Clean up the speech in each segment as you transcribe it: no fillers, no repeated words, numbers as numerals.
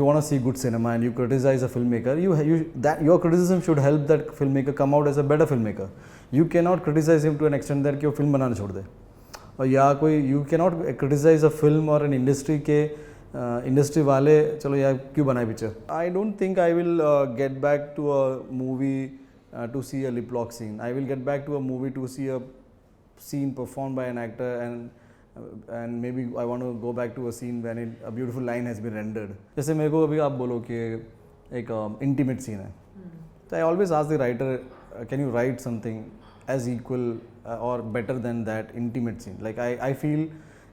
you want to see good cinema and you criticize a filmmaker, your criticism should help that filmmaker come out as a better filmmaker. You cannot criticize him to an extent that कि वो film बनाना छोड़ दे. और या कोई you cannot criticize a film or an industry के industry वाले चलो यार क्यों बनाए picture. I don't think I will get back to a movie to see a lip lock scene. I will get back to a movie to see a scene performed by an actor and maybe I want to go back to a scene when a beautiful line has been rendered. जैसे मेरे को अभी आप बोलो कि एक intimate scene है, so I always ask the writer, can you write something as equal or better than that intimate scene? Like I feel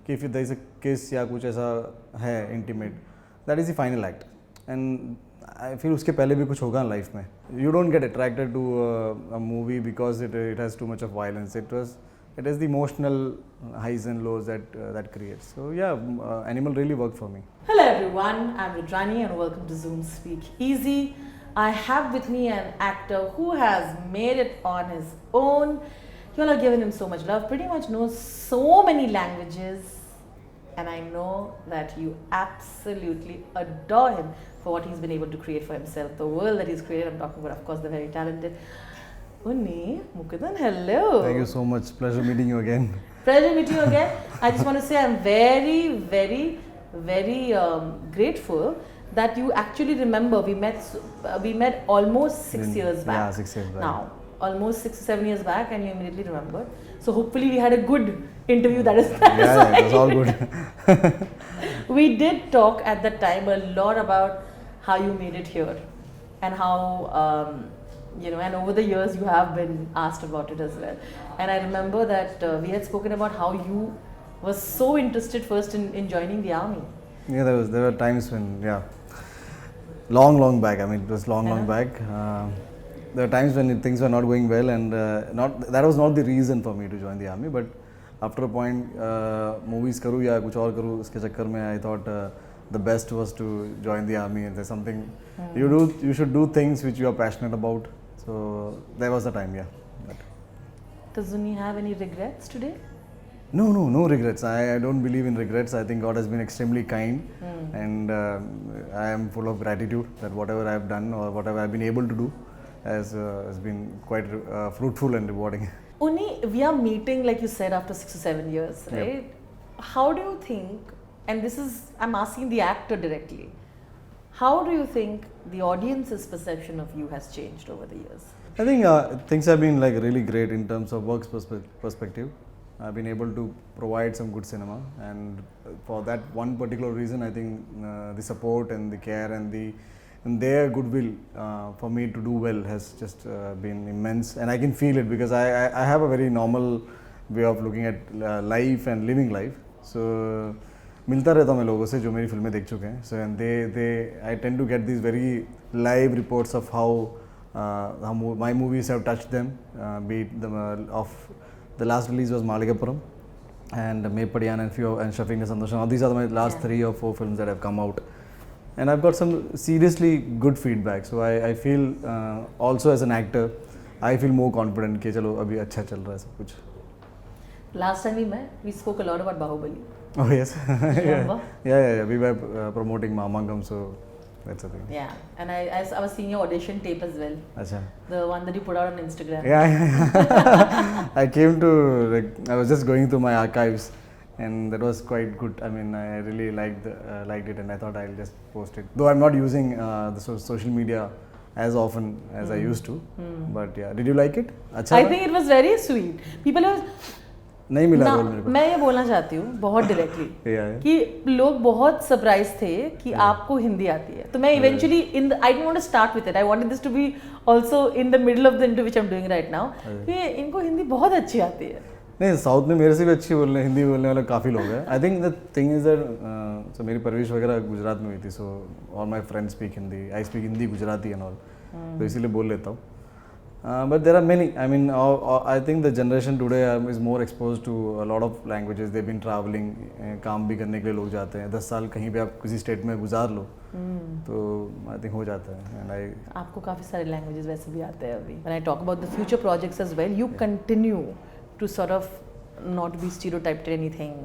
कि if there is a kiss या कुछ ऐसा है intimate, that is the final act. And I feel उसके पहले भी कुछ होगा लाइफ में. You don't get attracted to a movie because it has too much of violence. It is the emotional highs and lows that creates. So yeah, Animal really worked for me. Hello everyone, I'm Rudrani and welcome to Zoom Speak Easy. I have with me an actor who has made it on his own. You all have given him so much love, pretty much knows so many languages, and I know that you absolutely adore him for what he's been able to create for himself, the world that he's created. I'm talking about, of course, the very talented Unni Mukundan. Hello. Thank you so much. Pleasure meeting you again. Pleasure meeting you again. I just want to say I'm very, very, very grateful that you actually remember. We met almost 6 years back. Yeah, 6 years back. Now, almost 6 or 7 years back, and you immediately remembered. So hopefully we had a good interview. That is yeah, it was all good. We did talk at that time a lot about how you made it here and how and over the years you have been asked about it as well. And I remember that we had spoken about how you were so interested first in joining the army. Yeah, there were times when, long back. I mean, it was long back. There were times when things were not going well, and that was not the reason for me to join the army. But after a point, movies karu ya kuch aur karu, uske chakkar mein I thought the best was to join the army. And there's something you should do things which you are passionate about. So there was the time, yeah. Does Unni have any regrets today? No regrets. I don't believe in regrets. I think God has been extremely kind, and I am full of gratitude that whatever I have done or whatever I have been able to do has been quite fruitful and rewarding. Unni, we are meeting, like you said, after 6 or 7 years, right? Yep. How do you think, and this is, I'm asking the actor directly, how do you think the audience's perception of you has changed over the years? I think things have been like really great in terms of work's perspective. I've been able to provide some good cinema, and for that one particular reason, I think the support and the care and their goodwill for me to do well has just been immense, and I can feel it because I have a very normal way of looking at life and living life. So मिलता रहता हूँ मैं लोगों से जो मेरी फिल्में देख चुके हैं. So and I tend to get these very live reports of how my movies have touched them. Be it the last release was Malikapuram and Mepadiyan and Shafiq Sandoshan. These are my last 3 or 4 films that have come out, and I've got some seriously good feedback. So I feel also as an actor, I feel more confident कि चलो अभी अच्छा चल रहा है सब कुछ. Last time we met, we spoke a lot about Bahubali. Oh yes. Remember? Yeah. We were promoting Mamangam, so that's the thing. Yeah, and I was seeing your audition tape as well. Achha. The one that you put out on Instagram. Yeah. I was just going through my archives, and that was quite good. I mean, I really liked it, and I thought I'll just post it. Though I'm not using the social media as often as I used to, but yeah. Did you like it? Achha I think it was very sweet. People have नहीं मिला role मेरे को. मैं ये बोलना चाहती हूँ बहुत डायरेक्टली कि लोग बहुत सरप्राइज थे कि आपको हिंदी आती है. तो मैं eventually I don't want to start with it. I wanted this to be also in the middle of the interview which I am doing right now कि इनको हिंदी बहुत अच्छी आती है. नहीं, साउथ में मेरे से भी अच्छी हिंदी बोलने वाले काफ़ी लोग हैं. I think the thing is that so मेरी परवरिश वगैरह गुजरात में हुई थी. So all my friends speak Hindi. I speak Hindi Gujarati and all, तो इसीलिए बोल लेता हूँ. But there are many. I mean, I think the generation today is more exposed to a lot of languages. They've been traveling. काम भी करने के लिए लोग जाते हैं. 10 साल कहीं पे आप किसी स्टेट में गुजार लो तो I think हो जाता है. And आपको काफ़ी सारे लैंग्वेजेस वैसे भी आते हैं अभी. When I talk about the future projects as well, you continue to sort of not be stereotyped in anything.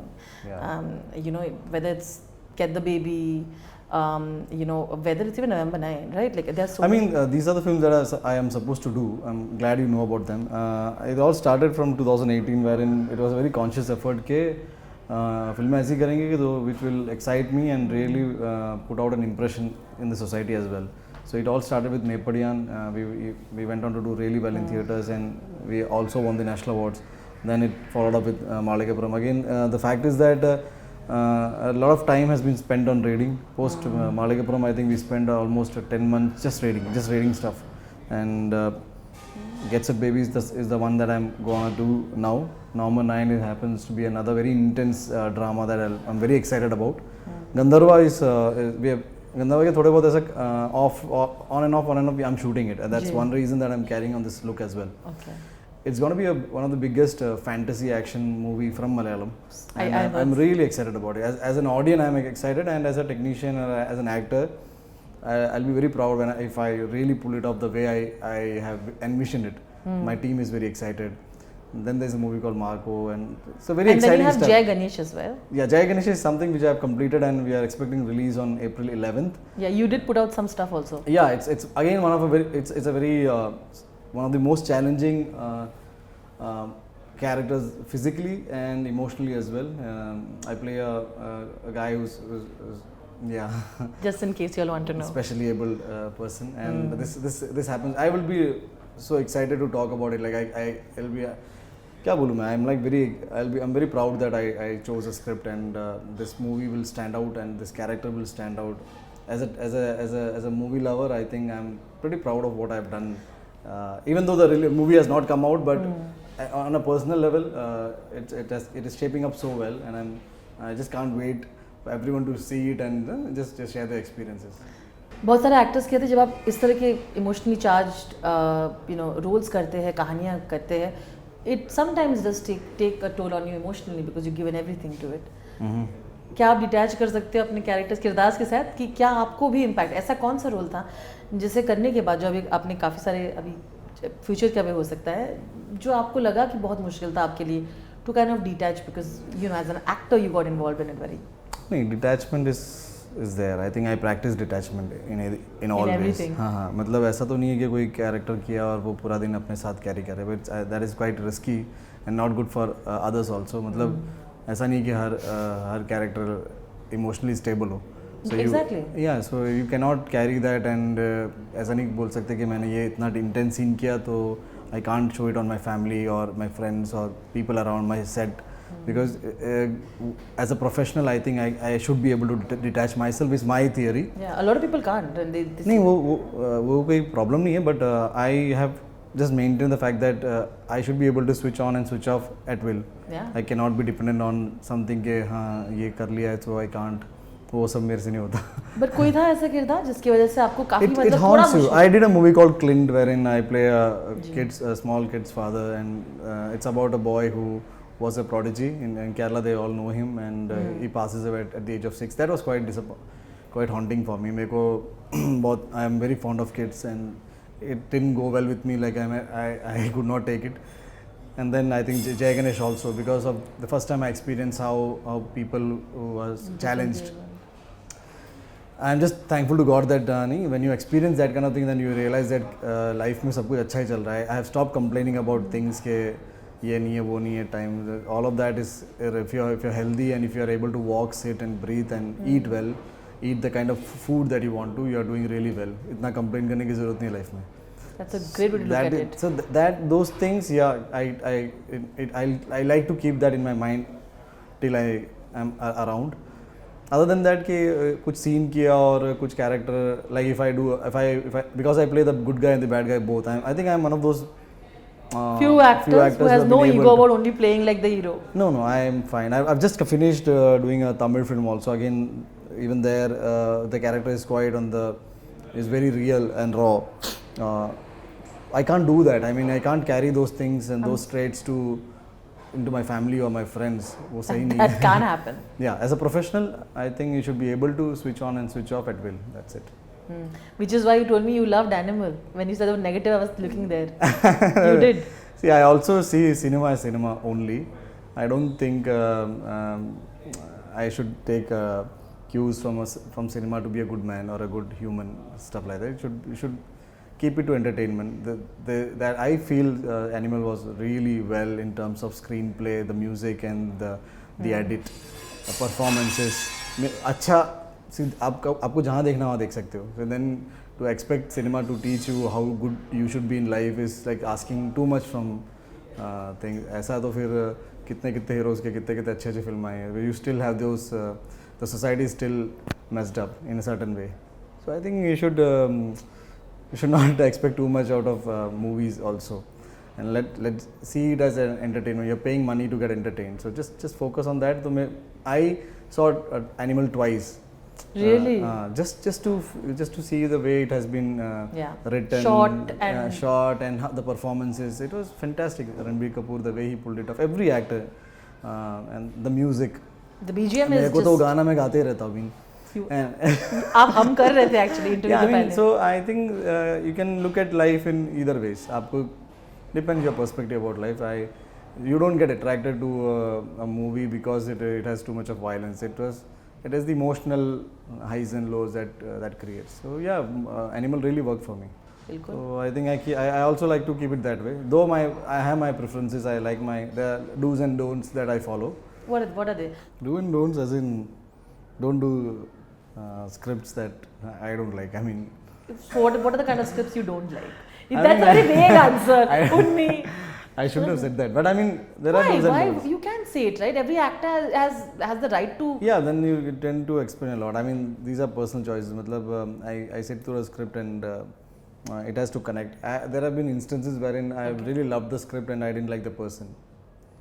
Whether it's Get the Baby, whether it's even November 9, right? Like there's so I mean, these are the films that I am supposed to do. I'm glad you know about them. It all started from 2018, wherein it was a very conscious effort के फिल्में ऐसी करेंगे कि which will excite me and really put out an impression in the society as well. So it all started with Mepadiyan. We went on to do really well in theatres, and we also won the national awards. Then it followed up with Malikapuram. Again, the fact is that a lot of time has been spent on reading. Post Malikapuram, I think we spent almost 10 months just reading stuff. And Gets Up Baby is the one that I'm going to do now. November 9, it happens to be another very intense drama that I'm very excited about. Gandharva Gandharva ke thode bahut aisa on and off, I'm shooting it, and that's one reason that I'm carrying on this look as well. Okay. It's going to be one of the biggest fantasy action movie from Malayalam. I'm really excited about it. As an audience, I'm excited, and as a technician or as an actor, I'll be very proud if I really pull it off the way I have envisioned it. My team is very excited. Then there's a movie called Marco, and so very exciting stuff. And then you have Jai Ganesh as well. Yeah, Jai Ganesh is something which I have completed, and we are expecting release on April 11th. Yeah, you did put out some stuff also. Yeah, it's again one of the most challenging characters physically and emotionally as well. I play a guy who's just in case you all want to know, specially able person, and this happens. I will be so excited to talk about it. Like I'll be I'm very proud that I chose a script, and this movie will stand out, and this character will stand out. As a movie lover, I think I'm pretty proud of what I've done. Even though the movie has not come out, but on a personal level, it is shaping up so well, and I just can't wait for everyone to see it and just share their experiences. बहुत सारे actors कहते हैं जब आप इस तरह के emotionally charged roles करते हैं, कहानियाँ करते हैं, it sometimes does take a toll on you emotionally because you given everything to it. क्या आप डिटैच कर सकते हो अपने कैरेक्टर्स किरदार के साथ कि क्या आपको भी इम्पैक्ट, ऐसा कौन सा रोल था जिसे करने के बाद जो अभी आपने काफ़ी सारे अभी फ्यूचर का भी हो सकता है जो आपको लगा कि बहुत मुश्किल था आपके लिए to kind of detach because as an actor you got involve in it very. नहीं, detachment is there. I think I practice detachment in all ways. हाँ, मतलब ऐसा तो नहीं है कि कोई कैरेक्टर किया और वो पूरा दिन अपने साथ कैरी करे, but that is quite risky and not good for others also. मतलब ऐसा नहीं कि हर कैरेक्टर इमोशनली स्टेबल हो. So exactly. So you cannot carry that, and ऐसा नहीं बोल सकते कि मैंने ये इतना intense scene किया तो I can't show it on my family or my friends or people around my set. Because as a professional, I think I should be able to detach myself. Is my theory. Yeah, a lot of people can't. And नहीं वो कोई problem नहीं है, but I have just maintained the fact that I should be able to switch on and switch off at will. Yeah. I cannot be dependent on something के हाँ ये कर लिया है so I can't. वो सब मेरे से नहीं होता. But कोई था ऐसा किरदार जिसकी वजह से आपको काफी मतलब थोड़ा हाउंट्स you. I did a movie called Clint wherein I play a small kid's father, and it's about a boy who was a prodigy in Kerala. They all know him, and he passes away at the age of 6. That was quite haunting for me. I am very fond of kids, and it didn't go well with me. Like I could not take it. And then I think Jai Ganesh also, because of the first time I experienced how people who was challenged. I'm just thankful to God that when you experience that kind of thing, then you realize that life में सब कुछ अच्छा ही चल रहा है. I have stopped complaining about things के ये नहीं है वो नहीं है time. All of that is if you're healthy and if you're able to walk, sit and breathe and eat well, eat the kind of food that you want to, you're doing really well. इतना complain करने की ज़रूरत नहीं है life में. That's a great way to look at it. So those things, I like to keep that in my mind till I am around. Other than that कि कुछ scene किया और कुछ character, like if I because I play the good guy and the bad guy both, I think I'm one of those few actors who has no ego about only playing like the hero. No, I am fine. I've just finished doing a Tamil film also. Again, even there the character is is very real and raw. I can't do that. I mean, I can't carry those things and those traits into my family or my friends. That can't happen. Yeah, as a professional, I think you should be able to switch on and switch off at will. That's it. Which is why you told me you loved Animal. When you said the negative, I was looking there. You did. See, I also see cinema as cinema only. I don't think I should take cues from from cinema to be a good man or a good human, stuff like that. You should keep it to entertainment. That I feel Animal was really well in terms of screenplay, the music and the edit, the performances. अच्छा आपको जहाँ देखना वहाँ देख सकते हो. So then to expect cinema to teach you how good you should be in life is like asking too much from things. ऐसा तो फिर कितने heroes के कितने अच्छे फिल्म आए हैं. You still have those. The society is still messed up in a certain way. So I think you should not expect too much out of movies also, and let's see it as an entertainment. You're paying money to get entertained, so just focus on that. So I saw Animal twice. Really? Just to see the way it has been written, shot and the performances. It was fantastic. Ranbir Kapoor, the way he pulled it off. Every actor and the music. The BGM is मेरे को तो गाना मैं गाते ही रहता हूँ. आप हम कर रहे थे actually interview से पहले. So I think you can look at life in either ways. आपको depends your perspective about life. You don't get attracted to a movie because it has too much of violence. It is the emotional highs and lows that creates. So yeah, Animal really worked for me. So I think I also like to keep it that way. Though I have my preferences. I like the do's and don'ts that I follow. What are they? Do and don'ts as in don't do scripts that I don't like. I mean, so what are the kind of scripts you don't like? That's a very vague answer. Unni. I shouldn't have said that, but I mean there are do's and don'ts. You can say it, right? Every actor has the right to. Yeah, then you tend to explain a lot. I mean, these are personal choices. Matlab, I sit through a script and it has to connect. There have been instances wherein I really loved the script and I didn't like the person.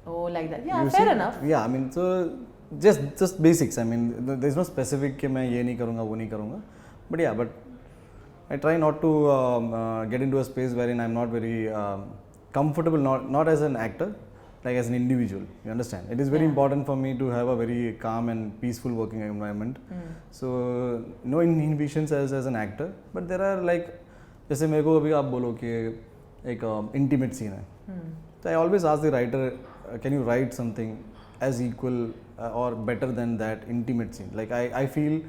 Oh, like that. Yeah, fair enough. Yeah, I mean, so just basics. I mean, there's no specific कि मैं ये नहीं करूँगा वो नहीं करूँगा. But yeah, but I try not to get into a space wherein I'm not very comfortable. Not as an actor, like as an individual. You understand? It is very important for me to have a very calm and peaceful working environment. So no inhibitions as an actor. But there are like जैसे मेरे को अभी आप बोलो कि एक intimate scene है. So I always ask the writer, can you write something as equal or better than that intimate scene? Like I feel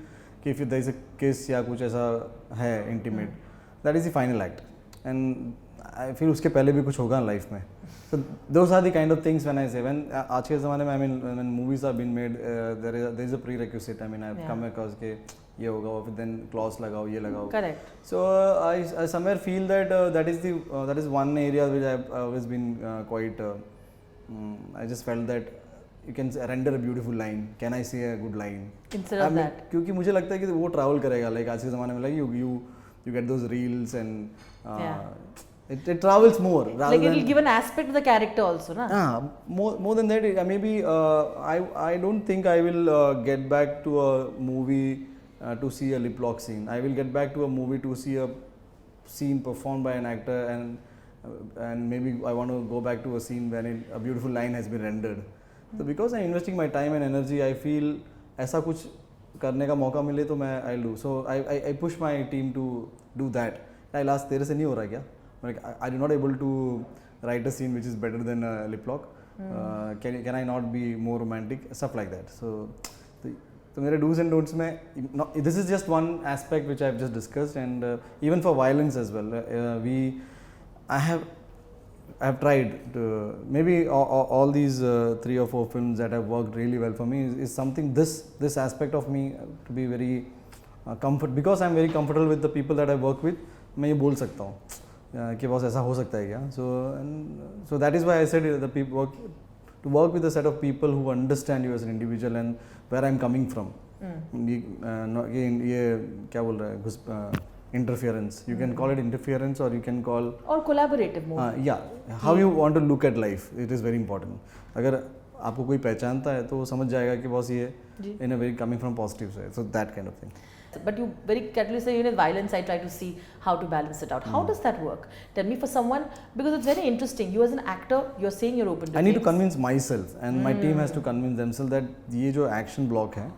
if there is a kiss या कुछ ऐसा है intimate, that is the final act. And I feel उसके पहले भी कुछ होगा life में. So those are the kind of things when I say आज के ज़माने में I mean when movies are being made there is a prerequisite. I mean I've come across के ये होगा और फिर then clause लगाओ ये लगाओ. Correct. So I somewhere feel that that is one area which I've always been quite. I just felt that you can render a beautiful line. Can I say a good line? Instead of that. क्योंकि मुझे लगता है कि वो travel करेगा. Like आज के ज़माने में like you get those reels and it travels more. Like it will give an aspect to the character also, na? More than that, maybe I don't think I will get back to a movie to see a lip lock scene. I will get back to a movie to see a scene performed by an actor and maybe I want to go back to a scene when a beautiful line has been rendered. So because I'm investing my time and energy, I feel ऐसा कुछ करने का मौका मिले तो मैं I'll do. So I push my team to do that. I'll ask तेरे से नहीं हो रहा क्या? Like I do not able to write a scene which is better than a lip lock. Can I not be more romantic? Stuff like that. So मेरे do's and don'ts में this is just one aspect which I've just discussed and even for violence as well. I have tried to, maybe all these 3 or 4 films that have worked really well for me is something this aspect of me to be very because I'm very comfortable with the people that I work with. मैं ये बोल सकता हूँ कि बस ऐसा हो सकता है क्या? So that is why I said the people to work with a set of people who understand you as an individual and where I'm coming from. ये क्या बोल रहा है? Interference. You can call it interference or you can call or collaborative mode. Yeah, how you want to look at life. It is very important. अगर आपको कोई पहचानता है तो वो समझ जाएगा कि बस ये in a very coming from positive side. So that kind of thing. But you very casually say, violence, I try to see how to balance it out. How does that work? Tell me for someone, because it's very interesting. You as an actor, you're saying you're open to I need to convince myself and my team has to convince themselves that ये जो action block है,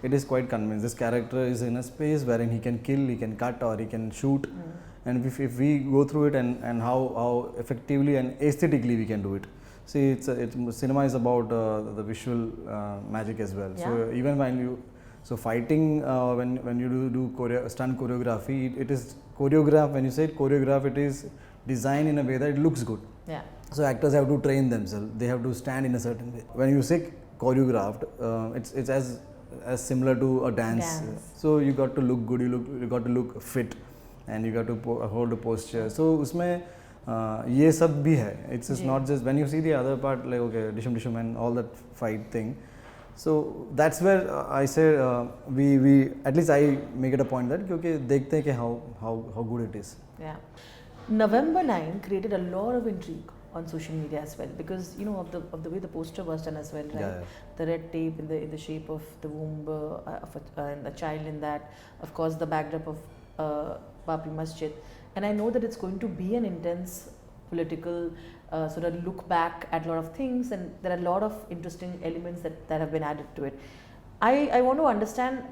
it is quite convinced. This character is in a space wherein he can kill, he can cut or he can shoot. And if we go through it and how effectively and aesthetically we can do it. See, cinema is about the visual magic as well. Yeah. So even when So fighting, when you do stunt choreography, it is choreographed. When you say choreograph, it is designed in a way that it looks good. Yeah. So actors have to train themselves. They have to stand in a certain way. When you say choreographed, it's as similar to a dance. So you got to look good. You got to look fit, and you got to hold a posture. So उसमें ये सब भी है. It's not just when you see the other part, like okay, dishum and all that fight thing. So that's where I say we at least I make it a point that क्योंकि देखते हैं कि how good it is. Yeah. November 9 created a lot of intrigue on social media as well, because you know of the way the poster was done as well, right? Yeah. The red tape in the shape of the womb of a child in that, of course the backdrop of Babri Masjid, and I know that it's going to be an intense political sort of look back at a lot of things, and there are a lot of interesting elements that have been added to it. I want to understand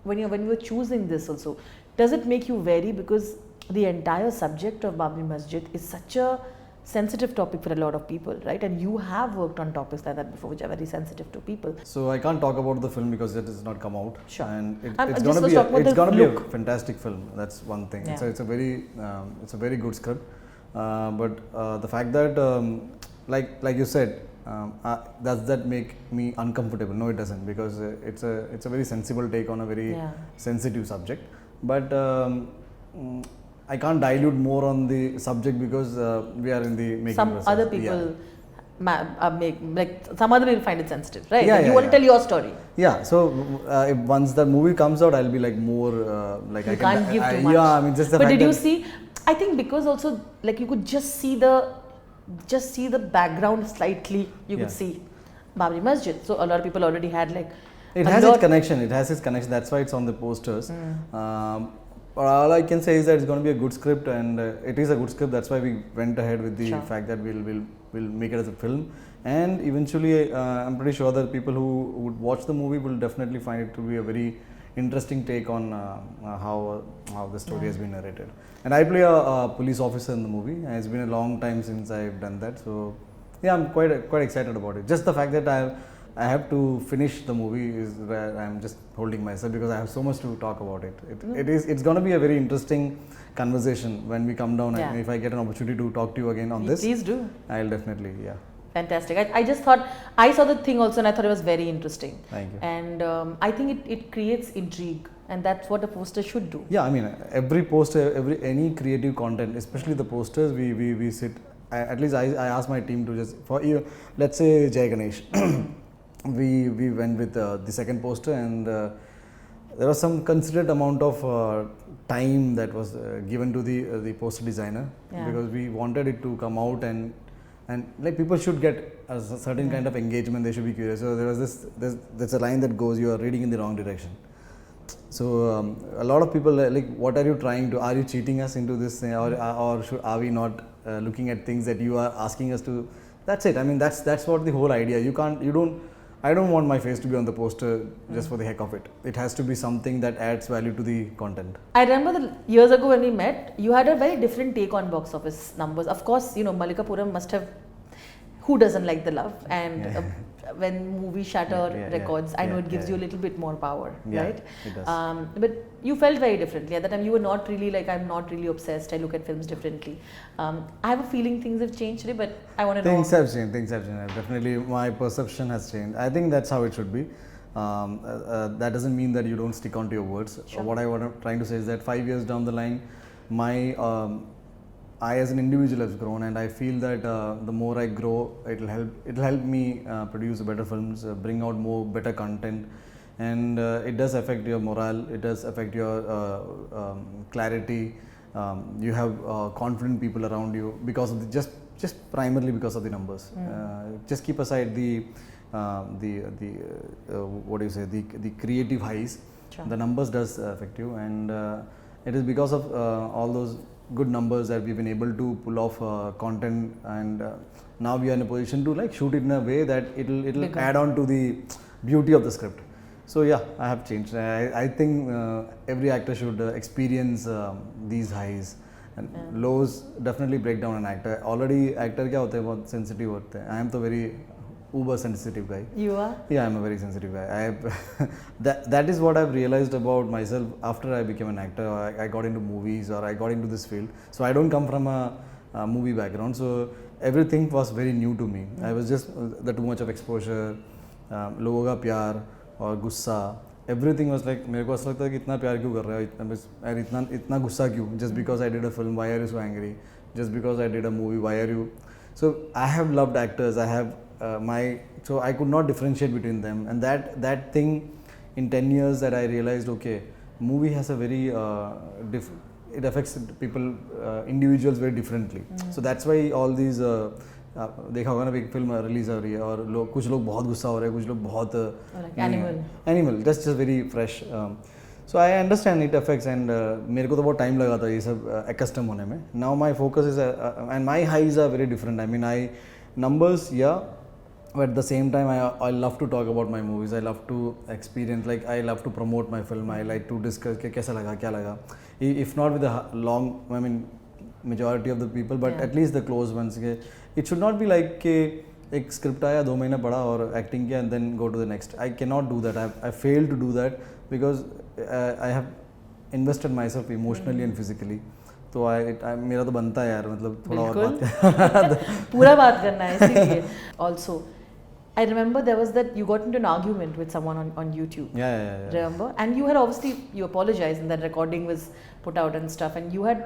when you were choosing this also, does it make you vary, because the entire subject of Babri Masjid is such a sensitive topic for a lot of people, right? And you have worked on topics like that before, which are very sensitive to people. So I can't talk about the film because it has not come out. Sure. And it's going to be a fantastic film. That's one thing. Yeah. So it's a very good script. But the fact that like you said, does that make me uncomfortable? No, it doesn't, because it's a very sensible take on a very sensitive subject. But I can't dilute more on the subject because we are in the making process. Other people some other people find it sensitive, right? Yeah, you want to tell your story. Yeah. So if once the movie comes out, I'll be like more like you can't give too much. Yeah, I mean just the but fact did you see? I think because also like you could just see the background slightly. You could see Babri Masjid. So a lot of people already had like. It has its connection. That's why it's on the posters. But all I can say is that it's going to be a good script, and it is a good script. That's why we went ahead with the fact that we'll make it as a film, and eventually I'm pretty sure that people who would watch the movie will definitely find it to be a very interesting take on how the story has been narrated. And I play a police officer in the movie, and it's been a long time since I've done that. So yeah, I'm quite excited about it. Just the fact that I have to finish the movie is where I'm just holding myself, because I have so much to talk about it. It's going to be a very interesting conversation when we come down, and if I get an opportunity to talk to you again on this. Please do. I'll definitely, Fantastic. I just thought, I saw the thing also and I thought it was very interesting. Thank you. And I think it creates intrigue, and that's what a poster should do. Yeah, I mean every poster, any creative content, especially the posters, we sit, at least I ask my team to just, for you, let's say Jai Ganesh. We went with the second poster, and there was some considerate amount of time that was given to the poster designer, because we wanted it to come out and like people should get a certain kind of engagement. They should be curious. So there was there's a line that goes, "You are reading in the wrong direction." So a lot of people like, what are you trying to? Are you cheating us into this, or are we not looking at things that you are asking us to? That's it. I mean that's what the whole idea. I don't want my face to be on the poster just for the heck of it. It has to be something that adds value to the content. I remember years ago when we met, you had a very different take on box office numbers. Of course, you know, Malikapuram must have, who doesn't like the love? And when movie shatter records, I know it gives you a little bit more power, right? It does. But you felt very differently. At that time, you were not really like, I'm not really obsessed. I look at films differently. I have a feeling things have changed today, but I want to know. Things have changed. Definitely, my perception has changed. I think that's how it should be. That doesn't mean that you don't stick on to your words. Sure. What I'm trying to say is that 5 years down the line, I as an individual has grown, and I feel that the more I grow, it'll help me produce better films, bring out better content, and it does affect your morale. It does affect your clarity. You have confident people around you because of just primarily because of the numbers. Just keep aside the what do you say, the creative highs. Sure. The numbers does affect you, and it is because of all those good numbers that we've been able to pull off content, and now we are in a position to like shoot it in a way that it'll add on to the beauty of the script. So yeah, I have changed. I think every actor should experience these highs, and lows definitely break down an actor. Already actor क्या होते हैं, बहुत sensitive होते हैं. I am तो very uber sensitive guy. You are? Yeah, I'm a very sensitive guy. That is what I've realized about myself after I became an actor. I got into movies or I got into this field. So I don't come from a movie background. So everything was very new to me. I was just the too much of exposure, लोगों का प्यार और गुस्सा. Everything was like मेरे को ऐसा लगता है कि इतना प्यार क्यों कर रहे हो, इतना गुस्सा क्यों? Just because I did a film, why are you so angry? Just because I did a movie, why are you? So I have loved actors. I have so I could not differentiate between them, and that thing in 10 years that I realized, okay, movie has a very it affects people, individuals very differently. So that's why all these देखा होगा ना, एक film release हो रही है और कुछ लोग बहुत गुस्सा हो रहे हैं, कुछ लोग बहुत animal just very fresh. So I understand it affects and मेरे को तो बहुत टाइम लगा था ये सब एक्स्टम होने में. Now my focus is and my highs are very different. I mean I numbers, yeah, but at the same time I love to talk about my movies. I love to experience, like I love to promote my film. I like to discuss कि कैसा लगा, क्या लगा, if not with a long, I mean majority of the people, but at least the close ones. It should not be like कि एक script आया 2 महीने पढ़ा और एक्टिंग किया and then go to the next. I cannot do that. I failed to do that because I have invested myself emotionally and physically. तो मेरा तो बनता है यार, मतलब थोड़ा और बात पूरा बात करना है इसीलिए. Also, I remember there was that you got into an argument with someone on YouTube. Yeah. Remember? And you had obviously, you apologized and that recording was put out and stuff, and you had,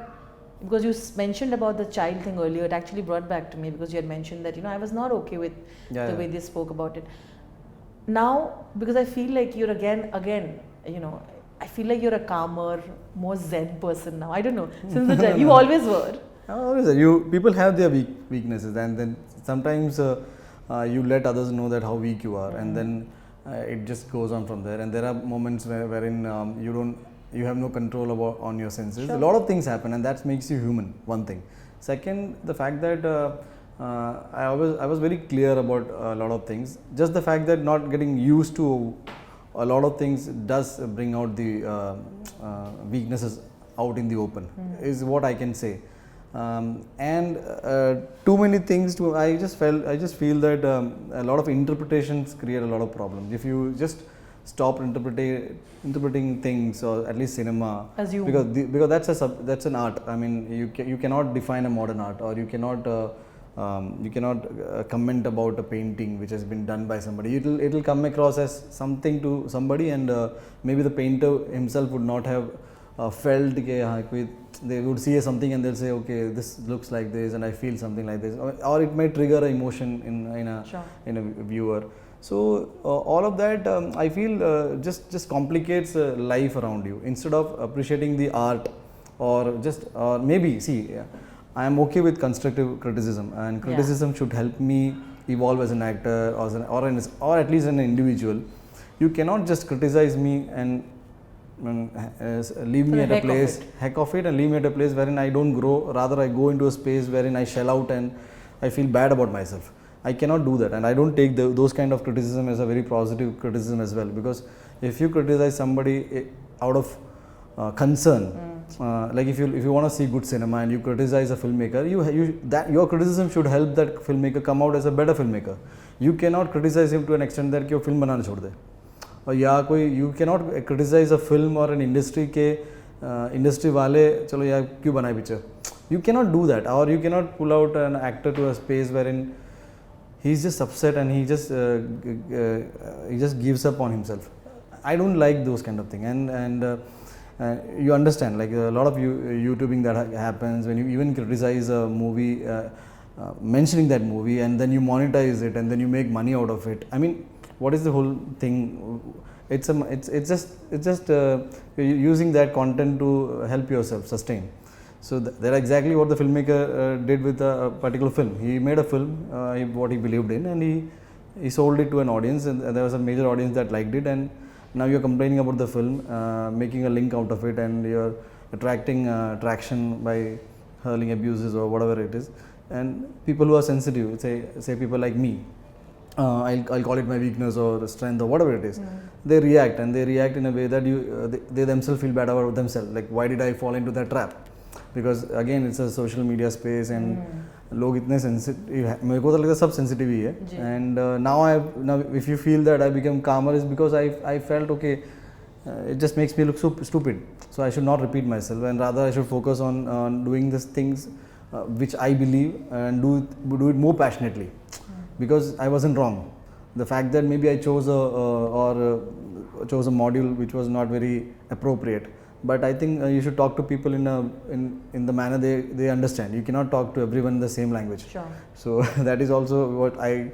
because you mentioned about the child thing earlier, it actually brought back to me because you had mentioned that, you know, I was not okay with the way they spoke about it. Now, because I feel like you're again, you know, I feel like you're a calmer, more zen person now. I don't know. Since the time you always were. Always. People have their weaknesses, and then sometimes you let others know that how weak you are, and then it just goes on from there. And there are moments wherein you have no control on your senses. Sure. A lot of things happen, and that makes you human. One thing. Second, the fact that I was very clear about a lot of things. Just the fact that not getting used to a lot of things does bring out the weaknesses out in the open, is what I can say. And too many things I just feel that a lot of interpretations create a lot of problems. If you just stop interpreting things, or at least cinema, because that's an art. I mean, you cannot define a modern art, or you cannot comment about a painting which has been done by somebody. It'll come across as something to somebody, and maybe the painter himself would not have felt they would see something and they'll say, okay, this looks like this and I feel something like this, or it may trigger an emotion in a viewer. So all of that I feel just complicates life around you, instead of appreciating the art, or maybe see, I am okay with constructive criticism, and criticism should help me evolve as an actor, or at least an individual. You cannot just criticize me and leave me at a place, heck of it, and leave me at a place wherein I don't grow. Rather, I go into a space wherein I shell out and I feel bad about myself. I cannot do that, and I don't take those kind of criticism as a very positive criticism as well. Because if you criticize somebody out of concern, like if you want to see good cinema and you criticize a filmmaker, your criticism should help that filmmaker come out as a better filmmaker. You cannot criticize him to an extent that कि वो film बनाना छोड़ दे, और या कोई you cannot criticize a film or an industry के industry वाले चलो यार क्यों बनाए picture. You cannot do that, or you cannot pull out an actor to a space wherein he's just upset and he just gives up on himself. I don't like those kind of thing, and you understand, like a lot of YouTubing that happens when you even criticize a movie, mentioning that movie, and then you monetize it, and then you make money out of it. I mean, what is the whole thing? It's just using that content to help yourself sustain. So that's exactly what the filmmaker did with a particular film. He made a film, what he believed in, and he sold it to an audience, and there was a major audience that liked it, and now you're complaining about the film, making a link out of it, and you're attracting traction by hurling abuses or whatever it is. And people who are sensitive, say people like me, I'll call it my weakness or strength or whatever it is, they react, and they react in a way that they themselves feel bad about themselves, like why did I fall into that trap? Because again, it's a social media space, and लोग इतने sensitive है, मेरे को तो लगता है सब sensitive ही है. And now if you feel that I become calmer is because I felt okay, it just makes me look so stupid, so I should not repeat myself and rather I should focus on doing these things which I believe and do it more passionately, because I wasn't wrong. The fact that maybe I chose a module which was not very appropriate, but I think you should talk to people in the manner they understand. You cannot talk to everyone in the same language. Sure. So that is also what I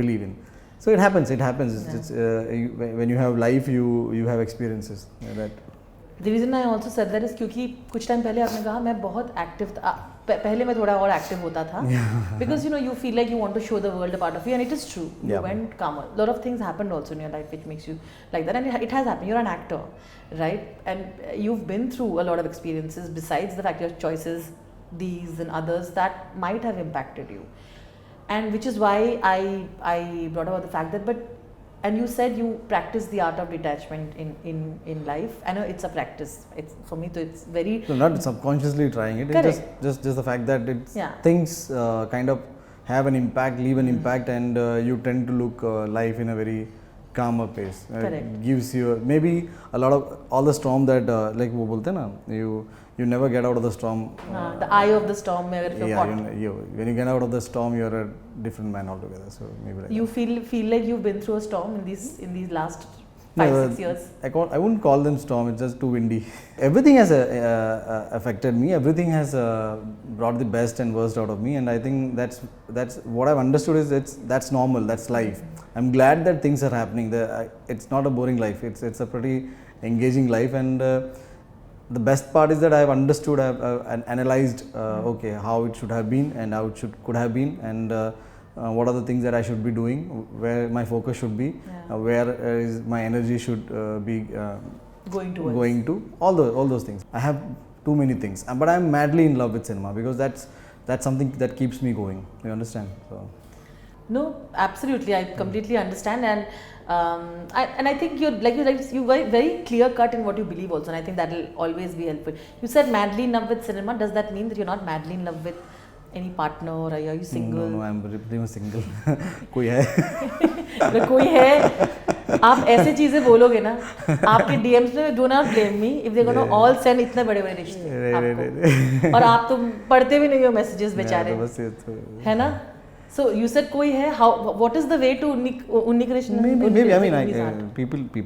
believe in. So it happens. It's, when you have life, you have experiences that. The reason I also said that is क्योंकि कुछ time पहले आपने कहा मैं बहुत active था, पहले मैं थोड़ा और एक्टिव होता था, because you feel like you want to show the world a part of you, and it is true. You went calmer. A lot of things happened also in your life which makes you like that, and it has happened. You're an actor, right? And you've been through a lot of experiences besides the fact your choices, these and others, that might have impacted you, and which is why I brought about the fact that, but. And you said you practice the art of detachment in life. I know it's a practice. It's for me, so it's very. So not subconsciously trying it. Correct. It's just the fact that things kind of have an impact, leave an impact, and you tend to look life in a very calmer pace. Correct. Gives you maybe a lot of all the storm that like वो बोलते हैं ना, you never get out of the storm. The eye of the storm. When you get out of the storm, you're a different man altogether. So maybe like you feel like you've been through a storm in these last 5-6 years. I wouldn't call them storm. It's just too windy. Everything has affected me. Everything has brought the best and worst out of me, and I think that's what I've understood is that's normal. That's life. I'm glad that things are happening. It's not a boring life. It's a pretty engaging life, and the best part is that I have understood, I have analyzed okay, how it should have been and how it could have been, and what are the things that I should be doing, where my focus should be, where is my energy should be going to all those things. I have too many things, but I am madly in love with cinema, because that's something that keeps me going. You understand? So. No, absolutely. I completely understand, and I think you're very clear cut in what you believe also, and I think that will always be helpful. You said madly in love with cinema. Does that mean that you're not madly in love with any partner, or are you single? No, I'm pretty much single. कोई है? अगर कोई है, आप ऐसे चीजें बोलोगे ना, आपके DMs में do not blame me if they're gonna all send इतने बड़े-बड़े रिश्ते आपको, और आप तो पढ़ते भी नहीं हो messages बेचारे, है ना? So you said कोई है. What is the way to Unni Krishnan? Maybe I mean people we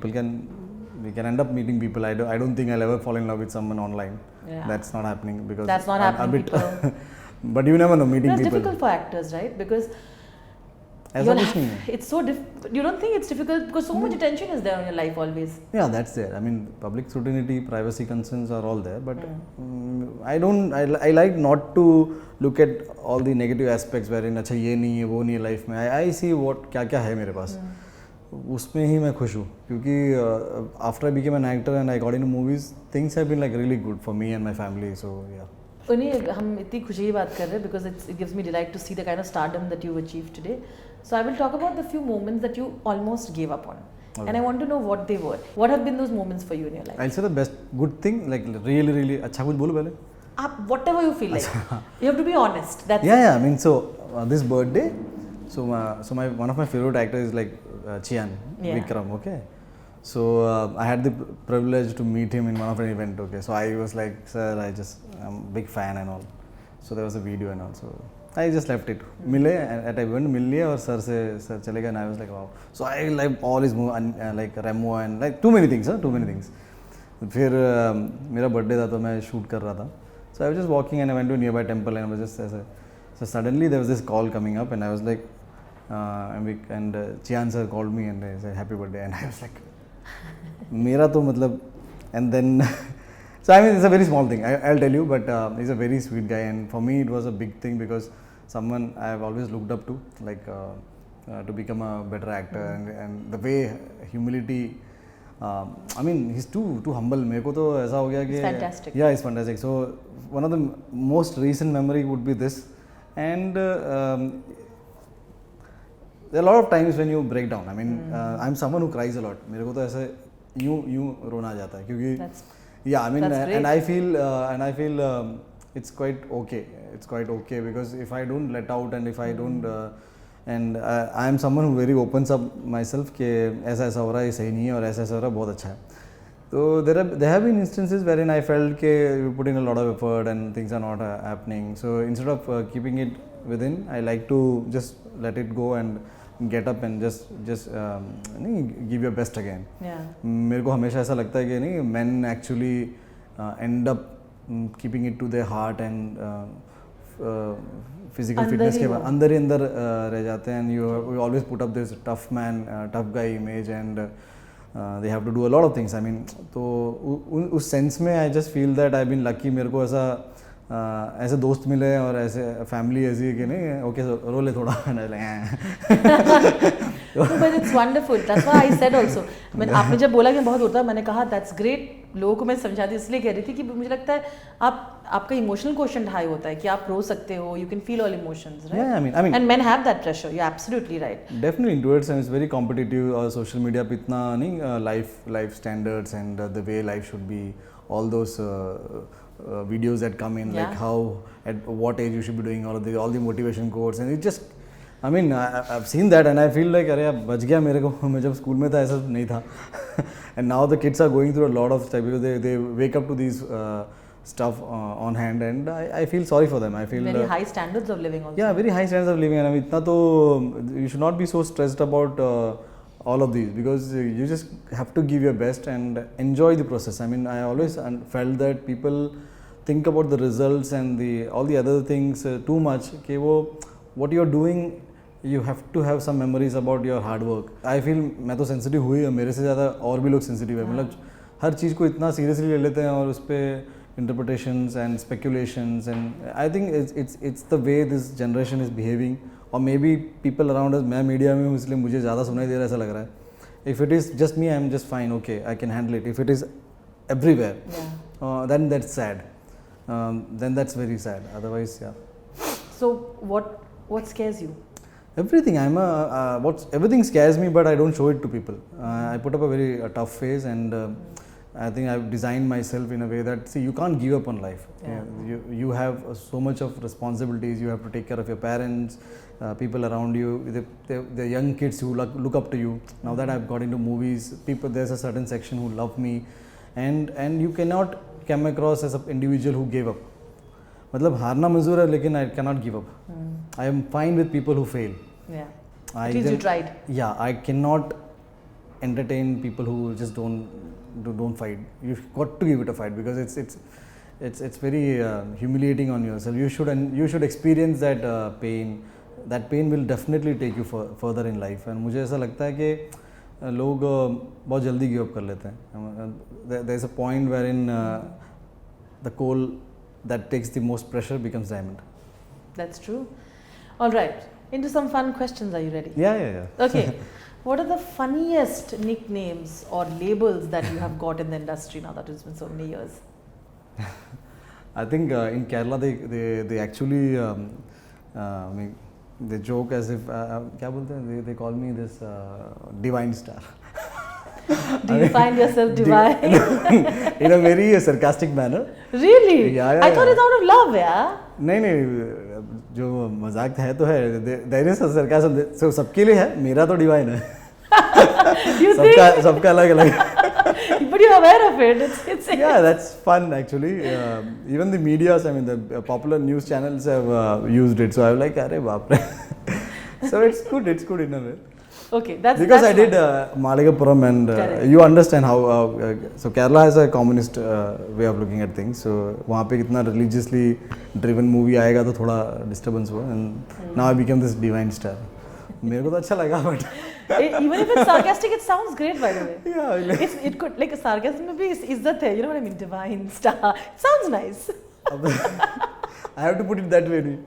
can end up meeting people. I don't think I'll ever fall in love with someone online. Yeah. That's not happening, because that's not happening. But you never know, meeting people. It's difficult for actors, right? Because it's so you don't think it's difficult because so much attention is there on your life always. Yeah, that's there. I mean, public scrutiny, privacy concerns are all there, but I like not to look at all the negative aspects wherein अच्छा ये नहीं है वो नहीं है life में. I see what क्या है मेरे पास, उसमें ही मैं खुश हूँ, क्योंकि after I became an actor and I got into movies, things have been like really good for me and my family. So yeah. Unni, हम इतनी खुशी की बात कर रहे हैं because it gives me delight to see the kind of stardom that you've achieved today. So I will talk about the few moments that you almost gave up on, and I want to know what they were. What have been those moments for you in your life? I'll say the best good thing, like really अच्छा कुछ बोलो पहले. Whatever you feel like. You have to be honest. That's yeah. I mean, so this birthday, so one of my favorite actors is like Chiyaan Vikram. Okay. So I had the privilege to meet him in one of an event. Okay, so I was like, sir, I'm a big fan and all. So there was a video and all. So I just left it. Mile at event मिल लिया और sir चले गए, and I was like, wow. So I like all his like Remo and like too many things. फिर मेरा birthday था तो मैं shoot कर रहा था. So I was just walking and I went to a nearby temple and I was just so suddenly there was this call coming up and I was like, and Chiyaan sir called me and he said happy birthday, and I was like, मेरा तो मतलब, and then so I mean it's a very small thing, I'll tell you, but he's a very sweet guy, and for me it was a big thing because someone I have always looked up to, like to become a better actor, and the way humility, I mean he's too humble. मेरे को तो ऐसा हो गया कि it's fantastic. Yeah, it's fantastic. So one of the most recent memory would be this, and there are a lot of times when you break down. I mean I'm someone who cries a lot. मेरे को तो ऐसे यूं रोना आ जाता है क्योंकि yeah, I mean and I feel it's quite okay. It's quite okay because if I don't let out and if I don't and I am someone who very opens up myself कि ऐसा ऐसा हो रहा है ये सही नहीं है और ऐसा ऐसा हो रहा है बहुत अच्छा है. So there have been instances wherein I felt कि you put in a lot of effort and things are not happening. So instead of keeping it within, I like to just let it go and get up and just नहीं give your best again. Yeah. मेरे को हमेशा ऐसा लगता है कि नहीं men actually end up keeping it to their heart and physical fitness के बाद अंदर ही अंदर रह जाते हैं and you always put up this tough man, tough guy image and they have to do a lot of things. I mean तो उस sense में I just feel that I've been lucky. मेरे को ऐसा ऐसे दोस्त मिले और ऐसे फैमिली ऐसी है कि नहीं ओके रो ले थोड़ा but it's wonderful. That's why I said also. मैंने आपने जब बोला कि बहुत होता है मैंने कहा that's great. लोगों को मैं समझाती इसलिए कह रही थी कि मुझे लगता है आपका इमोशनल क्वेश्चन हाई होता है कि आप रो सकते हो. You can feel all emotions, right? Yeah, I mean, and men have that pressure. You're absolutely right. Definitely towards and it's very competitive. Social media पे इतना नहीं life standards and the way life should be. All those videos that come in, like how at what age you should be doing all the motivation quotes, and it just I mean I've seen that and I feel like अरे अब बच गया मेरे को मैं जब school में था ऐसा नहीं था and now the kids are going through a lot of stuff because they wake up to these stuff on hand and I feel sorry for them. I feel very high standards of living also. Yeah, very high standards of living and I mean इतना तो you should not be so stressed about all of these because you just have to give your best and enjoy the process. I mean I always felt that people think about the results and all the other things too much कि वो what you're doing you have to have some memories about your hard work. I feel मैं तो sensitive हुई है मेरे से ज़्यादा और भी लोग sensitive है मतलब हर चीज़ को इतना seriously ले लेते हैं और उस पर interpretations and speculations and I think it's the way this generation is behaving or maybe people around us. मैं मीडिया में हूँ इसलिए मुझे ज़्यादा सुनाई दे रहा है ऐसा लग रहा है. If it is just me, I am just fine, okay, I can handle it. If it is everywhere, then that's sad. Then that's very sad. Otherwise, yeah. So what scares you? Everything. Everything scares me, but I don't show it to people. I put up a very tough face, and I think I've designed myself in a way that you can't give up on life. Yeah. You have so much of responsibilities. You have to take care of your parents, people around you, the young kids who look up to you. Now that I've got into movies, there's a certain section who love me, and you cannot come across as an individual who gave up. मतलब हारना मंजूर है लेकिन I cannot give up. I am fine with people who fail. Yeah. At least you tried. Yeah, I cannot entertain people who just don't fight. You've got to give it a fight because it's very humiliating on yourself. You should experience that pain. That pain will definitely take you further in life. And मुझे ऐसा लगता है कि लोग बहुत जल्दी give up कर लेते हैं. There is a point wherein the coal that takes the most pressure becomes diamond. That's true. All right. Into some fun questions. Are you ready? Yeah. Okay. What are the funniest nicknames or labels that you have got in the industry now that it's been so many years? I think in Kerala they actually they joke as if क्या बोलते हैं? They call me this divine star. Do you find yourself divine? In a very sarcastic manner. Really? Yeah. I thought it's out of love, yeah. नहीं जो मजाक है तो है. There is a sarcasm. So सबके लिए है. मेरा तो divine है. You think? सबका अलग. But you're aware of it. It's yeah, that's fun actually. Even the medias, I mean the popular news channels have used it. So I was like, अरे बाप रे. So it's good in a way. Okay, that's because that's I did Maligapuram and you understand how so Kerala has a communist way of looking at things. So वहाँ पे कितना religiously driven movie आएगा तो थोड़ा disturbance हुआ and now I became this divine star. मेरे को तो अच्छा लगा but even if it's sarcastic, it sounds great by the way. Yeah, it could like sarcasm में भी इज्जत है. You know what I mean? Divine star. It sounds nice. I have to put it that way.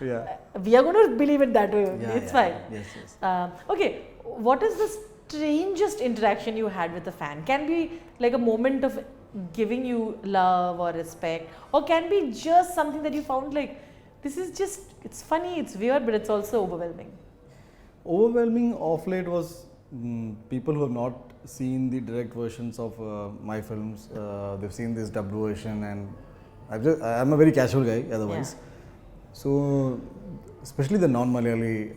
Yeah. We are going to believe it that way. It's fine. Yes. Okay. What is the strangest interaction you had with a fan? Can be like a moment of giving you love or respect, or can be just something that you found like this is just it's funny, it's weird, but it's also overwhelming. Overwhelming of late was people who have not seen the direct versions of my films. They've seen this dub version and I'm a very casual guy otherwise. So especially the non-Malayali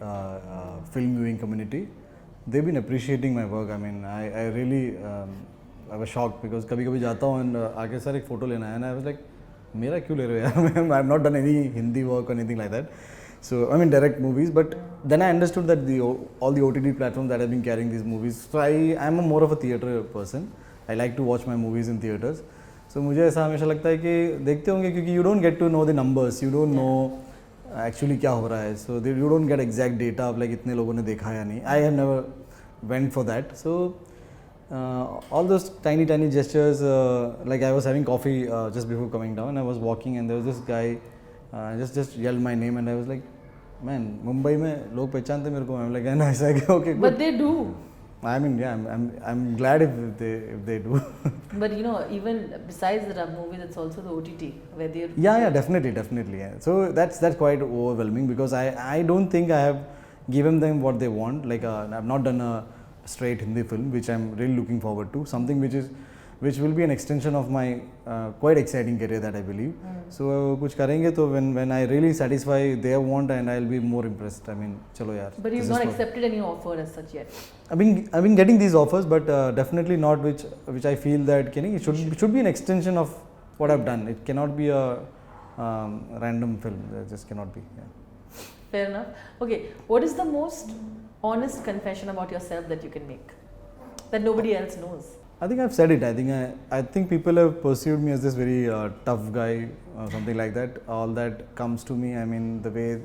film viewing community, they've been appreciating my work. I mean, I really I was shocked because कभी-कभी जाता हूँ and आके sir एक photo लेना है and I was like, मेरा क्यों ले रहे हो यार? I've not done any Hindi work or anything like that. So I mean direct movies, but then I understood that all the OTT platforms that have been carrying these movies. So I'm a more of a theatre person. I like to watch my movies in theatres. So मुझे ऐसा हमेशा लगता है कि देखते होंगे क्योंकि you don't get to know the numbers, you don't know actually क्या हो रहा है. So you don't get exact data of like इतने लोगों ने देखा या नहीं. I have never went for that. So all those tiny gestures, like I was having coffee just before coming down, and I was walking and there was this guy just yelled my name and I was like, man, Mumbai में लोग पहचानते मेरे को. I'm like, and I said, okay, good. But they do. I mean, yeah, I'm glad if they do. But you know, even besides the movie, that's also the OTT where they. Yeah, definitely. Yeah. So that's quite overwhelming because I don't think I have given them what they want. Like I've not done a straight Hindi film, which I'm really looking forward to. Something which will be an extension of my quite exciting career that I believe. So कुछ करेंगे तो when I really satisfy their want and I'll be more impressed. I mean, चलो यार. But you've not accepted any offer as such yet. I've been getting these offers, but definitely not which I feel that it should be an extension of what I've done. It cannot be a random film. It just cannot be. Yeah. Fair enough. Okay, what is the most honest confession about yourself that you can make that nobody else knows? I think I've said it. I think people have perceived me as this very tough guy or something like that. All that comes to me. I mean, the way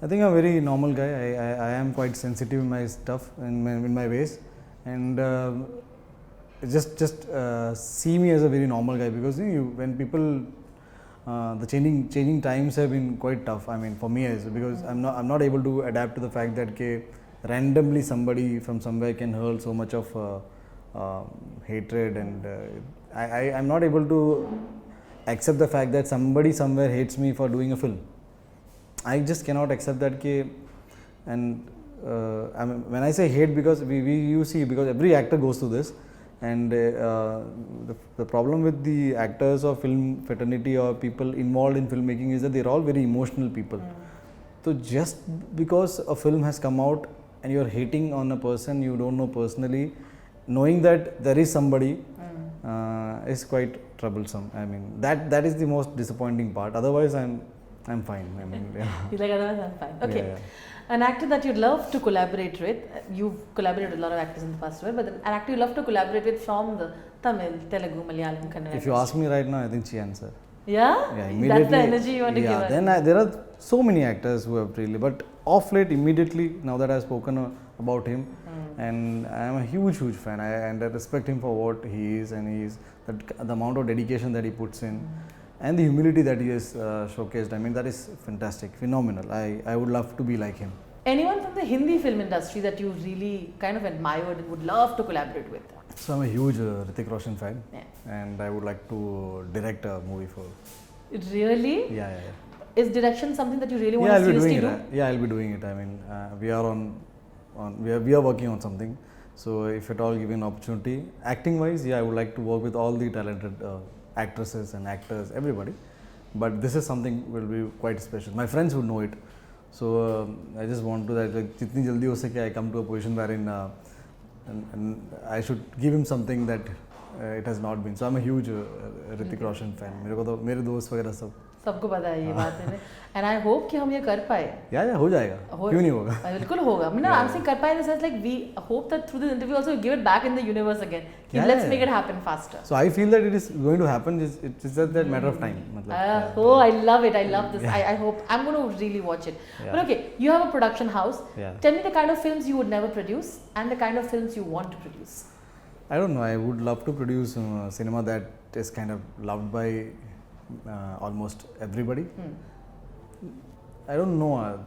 I think I'm a very normal guy. I am quite sensitive in my stuff in my ways, and just see me as a very normal guy because when people the changing times have been quite tough. I mean, for me because I'm not able to adapt to the fact that randomly somebody from somewhere can hurl so much of hatred, and I'm not able to accept the fact that somebody somewhere hates me for doing a film. I just cannot accept that and I mean, when I say hate, because you see, because every actor goes through this, and the problem with the actors or film fraternity or people involved in filmmaking is that they're all very emotional people. So just because a film has come out and you're hating on a person you don't know personally, knowing that there is somebody is quite troublesome. I mean, that is the most disappointing part. Otherwise, I'm fine. I mean, yeah. You're like, otherwise I'm fine. Okay. Yeah. An actor that you'd love to collaborate with, you've collaborated with a lot of actors in the past, but an actor you love to collaborate with from the Tamil, Telugu, Malayalam, Kannada. If you ask me right now, I think Chiyaan sir. Yeah? Immediately. That's the energy you want to give us. Then there are so many actors who have really, but off late, immediately, now that I've spoken about him, and I am a huge fan, and I respect him for what he is, and the amount of dedication that he puts in, and the humility that he has showcased. I mean, that is fantastic, phenomenal. I would love to be like him. Anyone from the Hindi film industry that you really kind of admired and would love to collaborate with? So I'm a huge Hrithik Roshan fan, Yeah. and I would like to direct a movie for. Really? Yeah. Is direction something that you really want Yeah, to I'll be seriously doing do? it. Yeah, I'll be doing it. I mean, we are working on something. So if at all given opportunity, acting wise, I would like to work with all the talented actresses and actors, everybody. But this is something will be quite special. My friends would know it. So I just want to that like jitni jaldi ho sake I come to a position wherein and I should give him something that it has not been. So I'm a huge Hrithik Roshan fan. मेरे दोस्त वगैरह सबको पता है ये बात है and I hope कि हम ये कर पाए. Yeah, हो जाएगा. क्यों नहीं होगा? बिल्कुल होगा. I mean, I'm saying कर पाए in the sense like we hope that through this interview also we give it back in the universe again. Let's make it happen faster. So I feel that it is going to happen. It's just that matter of time. Oh, I love it. I love this. I hope I'm going to really watch it. Yeah. But okay, you have a production house. Yeah. Tell me the kind of films you would never produce and the kind of films you want to produce. I don't know. I would love to produce cinema that is kind of loved by almost everybody. I don't know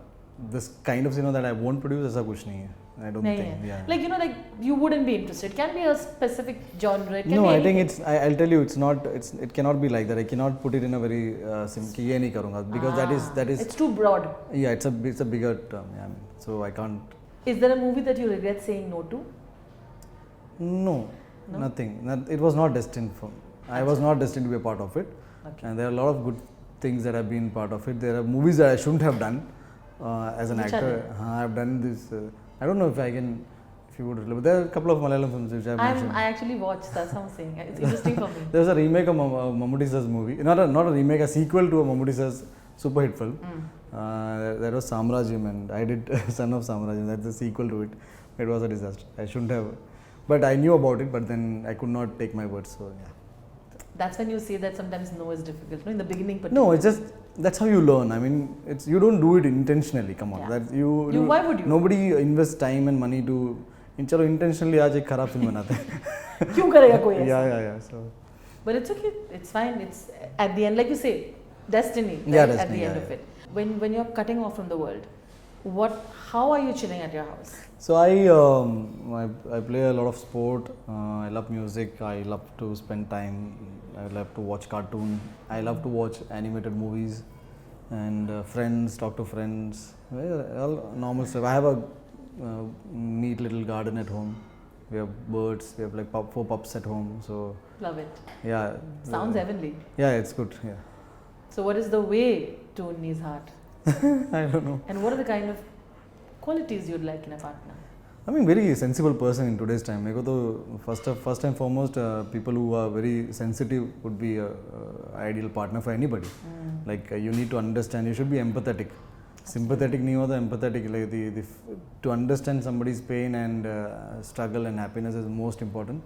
this kind of cinema that I won't produce. ऐसा कुछ नहीं है. I don't think. Yeah. Like like you wouldn't be interested. It can be a specific genre. It can No, be I anything. think it's. I'll tell you, it's not. It cannot be like that. I cannot put it in a very simple. ये नहीं करूँगा because that is. It's too broad. Yeah, it's a bigger term. Yeah, I mean, so I can't. Is there a movie that you regret saying no to? No, nothing. It was not destined for. I was not destined to be a part of it. Okay. and there are a lot of good things that have been part of it. There are movies that I shouldn't have done as an Which are actor. I have done this. I don't know if I can, if you would, but there are a couple of Malayalam films which I have mentioned. I actually watched, that's what I'm saying. It's interesting for me. There was a remake of Mammootty Sir's movie, not a remake, a sequel to a Mammootty Sir's super hit film. That was Samrajyam, and I did Son of Samrajyam. That's the sequel to it. It was a disaster. I shouldn't have, but I knew about it, but then I could not take my words. So yeah. That's when you say that sometimes no is difficult. No, in the beginning, but No, it's just that's how you learn. I mean, it's you don't do it intentionally. Come on, Yeah. that Why would you? Nobody invests time and money to. चलो intentionally आज एक खराब film बनाते हैं. क्यों करेगा कोई ऐसा? Yeah. So. But it's okay. It's fine. It's at the end, like you say, destiny. Yeah, right? destiny, At the end yeah, of it, when you're cutting off from the world, how are you chilling at your house? So I play a lot of sport. I love music. I love to spend time. I love to watch cartoon. I love to watch animated movies, and friends, talk to friends. All normal stuff. I have a neat little garden at home. We have birds. We have like 4 pups at home. So Love it. yeah. Sounds heavenly. Yeah, it's good. Yeah. So what is the way to Unni's heart? I don't know. And what are the kind of qualities you'd like in a partner? I'm a very sensible person in today's time. मेरे को तो first and foremost, people who are very sensitive would be a ideal partner for anybody. Like you need to understand. You should be empathetic. Sympathetic नहीं होता, empathetic. Like to understand somebody's pain and struggle and happiness is most important.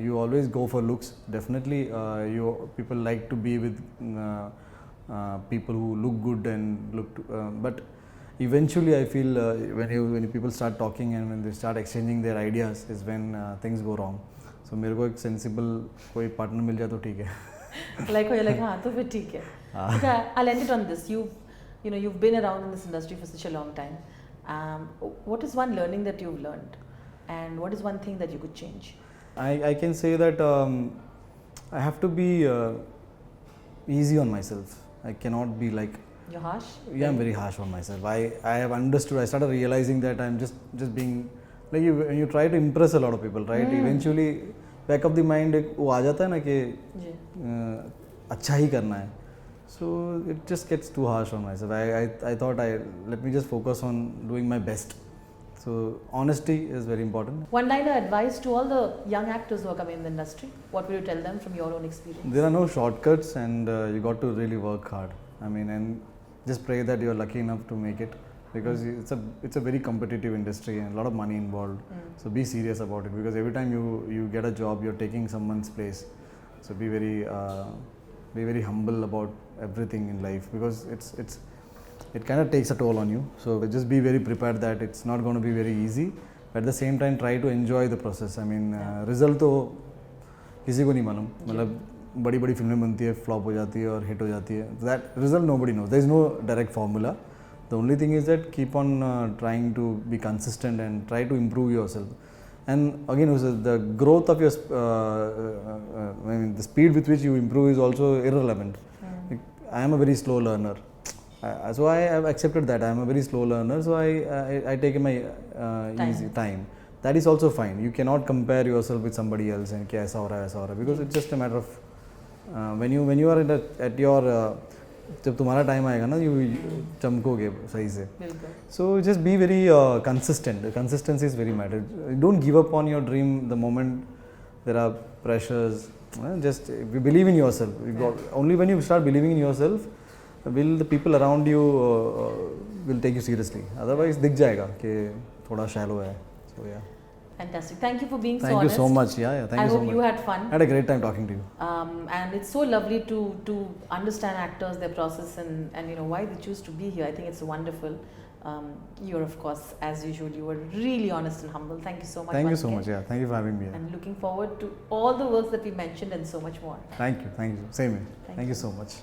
You always go for looks. Definitely, people like to be with people who look good and but eventually I feel when people start talking and when they start exchanging their ideas is when things go wrong. So मेरे को एक sensible कोई partner मिल जाए तो ठीक है. like हाँ तो फिर ठीक है. Okay, I'll end it on this. You've been around in this industry for such a long time. What is one learning that you've learned, and what is one thing that you could change? I can say that I have to be easy on myself. I cannot be like. You're harsh? Yeah, I'm very harsh on myself. I have understood. I started realizing that I'm just being like you try to impress a lot of people, right? Eventually, back of the mind वो आ जाता है ना कि अच्छा ही करना है. So it just gets too harsh on myself. I thought let me just focus on doing my best. So honesty is very important. One-liner advice to all the young actors who are coming in the industry. What will you tell them from your own experience? There are no shortcuts, and you got to really work hard. I mean, and just pray that you're lucky enough to make it, because it's a very competitive industry and a lot of money involved. So be serious about it, because every time you get a job, you're taking someone's place. So be very humble about everything in life, because it kind of takes a toll on you. So just be very prepared that it's not going to be very easy, but at the same time try to enjoy the process. I mean, result तो किसी को नहीं मालूम. मतलब बड़ी बड़ी फिल्में बनती है, फ्लॉप हो जाती है और हिट हो जाती है. That result nobody knows. There is no direct formula. The only thing is that keep on trying to be consistent and try to improve yourself. And again, the growth of your I mean, the speed with which you improve is also irrelevant. I am a very slow learner. So I have accepted that I am a very slow learner. So I take my easy time. That is also fine. You cannot compare yourself with somebody else and कि ऐसा हो रहा है, because it's just a matter of when you are at your जब तुम्हारा time आएगा ना, you चमकोगे सही से. So just be very consistent. Consistency is very matter. Don't give up on your dream the moment there are pressures. Just believe in yourself. Only when you start believing in yourself will the people around you will take you seriously. Otherwise दिख जाएगा कि थोड़ा shallow है. So yeah. Fantastic. Thank you for being Thank so honest. you so much. Yeah. Thank you so much. I hope you had fun. I had a great time talking to you. And it's so lovely to understand actors, their process, and why they choose to be here. I think it's wonderful. You're, of course, as usual, you were really honest and humble. Thank you so much. Thank you so much. Yeah. Thank you for having me. And looking forward to all the works that we mentioned and so much more. Thank you. Same here. Thank you so much.